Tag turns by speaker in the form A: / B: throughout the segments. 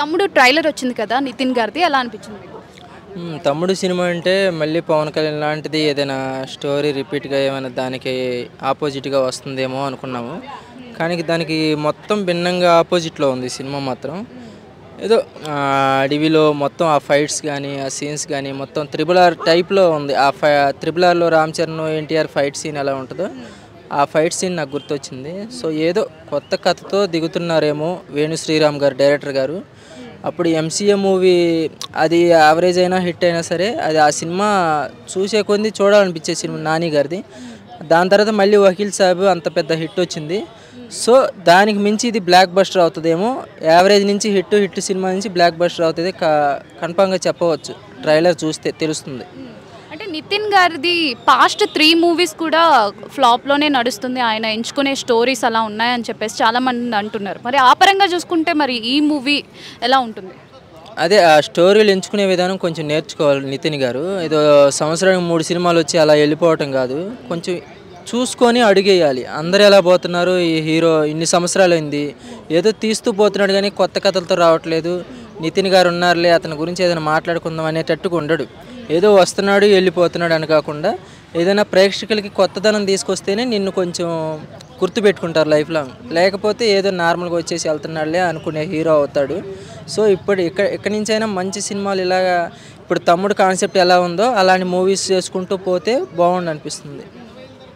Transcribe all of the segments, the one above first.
A: తమ్ముడు ట్రైలర్ వచ్చింది కదా నితిన్ గారిది, ఎలా అనిపించింది మీకు?
B: తమ్ముడు సినిమా అంటే మళ్ళీ పవన్ కళ్యాణ్ లాంటిది ఏదైనా స్టోరీ రిపీట్గా ఏమైనా దానికి ఆపోజిట్గా వస్తుందేమో అనుకున్నాము. కానీ దానికి మొత్తం భిన్నంగా ఆపోజిట్లో ఉంది సినిమా మాత్రం. ఏదో అడవిలో మొత్తం ఆ ఫైట్స్ కానీ ఆ సీన్స్ కానీ మొత్తం త్రిబుల్ ఆర్ టైప్లో ఉంది. త్రిబుల్ ఆర్లో రామ్ చరణ్ ఎన్టీఆర్ ఫైట్ సీన్ ఎలా ఉంటుందో ఆ ఫైట్ సీన్ నాకు గుర్తొచ్చింది. సో ఏదో కొత్త కథతో దిగుతున్నారేమో వేణు శ్రీరామ్ గారు, డైరెక్టర్ గారు. అప్పుడు ఎంసీఏ మూవీ అది యావరేజ్ అయినా హిట్ అయినా సరే అది ఆ సినిమా చూసే కొద్ది చూడాలనిపించే సినిమా నాని గారిది. దాని తర్వాత మళ్ళీ వకీల్ సాబ్ అంత పెద్ద హిట్ వచ్చింది. సో దానికి మించి ఇది బ్లాక్ బస్టర్ అవుతుందేమో. యావరేజ్ నుంచి హిట్ సినిమా నుంచి బ్లాక్ బస్టర్ అవుతుంది కన్ఫామ్గా చెప్పవచ్చు. ట్రైలర్ చూస్తే తెలుస్తుంది.
A: అంటే నితిన్ గారిది పాస్ట్ 3 మూవీస్ కూడా ఫ్లాప్లోనే నడుస్తుంది, ఆయన ఎంచుకునే స్టోరీస్ అలా ఉన్నాయని చెప్పేసి చాలామంది అంటున్నారు. మరి ఆ పరంగా చూసుకుంటే మరి ఈ మూవీ ఎలా ఉంటుంది?
B: అదే ఆ స్టోరీలు ఎంచుకునే విధానం కొంచెం నేర్చుకోవాలి నితిన్ గారు. ఏదో సంవత్సరానికి 3 సినిమాలు వచ్చి అలా వెళ్ళిపోవటం కాదు, కొంచెం చూసుకొని అడుగేయాలి. అందరు ఎలా పోతున్నారు, ఈ హీరో ఇన్ని సంవత్సరాలు అయింది ఏదో తీస్తూ పోతున్నాడు కానీ కొత్త కథలతో రావట్లేదు. నితిన్ గారు ఉన్నారులే అతని గురించి ఏదైనా మాట్లాడుకుందాం అనేటట్టుగా ఉండడు. ఏదో వస్తున్నాడు వెళ్ళిపోతున్నాడు అని కాకుండా ఏదైనా ప్రేక్షకులకి కొత్తదనం తీసుకొస్తేనే నిన్ను కొంచెం గుర్తుపెట్టుకుంటారు లైఫ్ లాంగ్. లేకపోతే ఏదో నార్మల్గా వచ్చేసి వెళ్తున్నాడులే అనుకునే హీరో అవుతాడు. సో ఇక్కడి నుంచైనా మంచి సినిమాలు ఇలాగా ఇప్పుడు తమ్ముడు కాన్సెప్ట్ ఎలా ఉందో అలాంటి మూవీస్ చేసుకుంటూ పోతే బాగుండు అనిపిస్తుంది.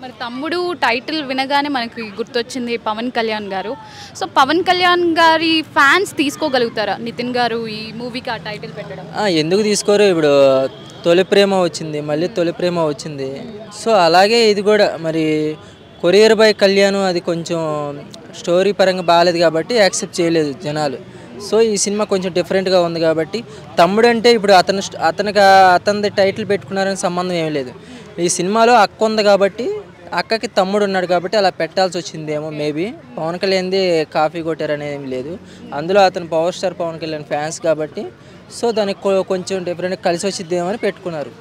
A: మరి తమ్ముడు టైటిల్ వినగానే మనకి గుర్తొచ్చింది పవన్ కళ్యాణ్ గారు. సో పవన్ కళ్యాణ్ గారి ఫ్యాన్స్ తీసుకోగలుగుతారా నితిన్ గారు ఈ మూవీకి ఆ టైటిల్ పెట్టడం?
B: ఎందుకు తీసుకోరు? ఇప్పుడు తొలి ప్రేమ వచ్చింది, మళ్ళీ తొలి ప్రేమ వచ్చింది. సో అలాగే ఇది కూడా మరి కొరియర్ బై కళ్యాణ్ అది కొంచెం స్టోరీ పరంగా బాగాలేదు కాబట్టి యాక్సెప్ట్ చేయలేదు జనాలు. సో ఈ సినిమా కొంచెం డిఫరెంట్గా ఉంది కాబట్టి తమ్ముడు అంటే ఇప్పుడు అతనిది టైటిల్ పెట్టుకున్నారని సంబంధం ఏమీ లేదు. ఈ సినిమాలో అక్క ఉంది కాబట్టి అక్కకి తమ్ముడు ఉన్నాడు కాబట్టి అలా పెట్టాల్సి వచ్చిందేమో. మేబీ పవన్ కళ్యాణ్ది కాఫీ కొట్టారనేది ఏమి లేదు. అందులో అతను power star Pavan Kalyan fans కాబట్టి సో దానికి కొంచెం డిఫరెంట్ కలిసి వచ్చిద్దేమో అని పెట్టుకున్నారు.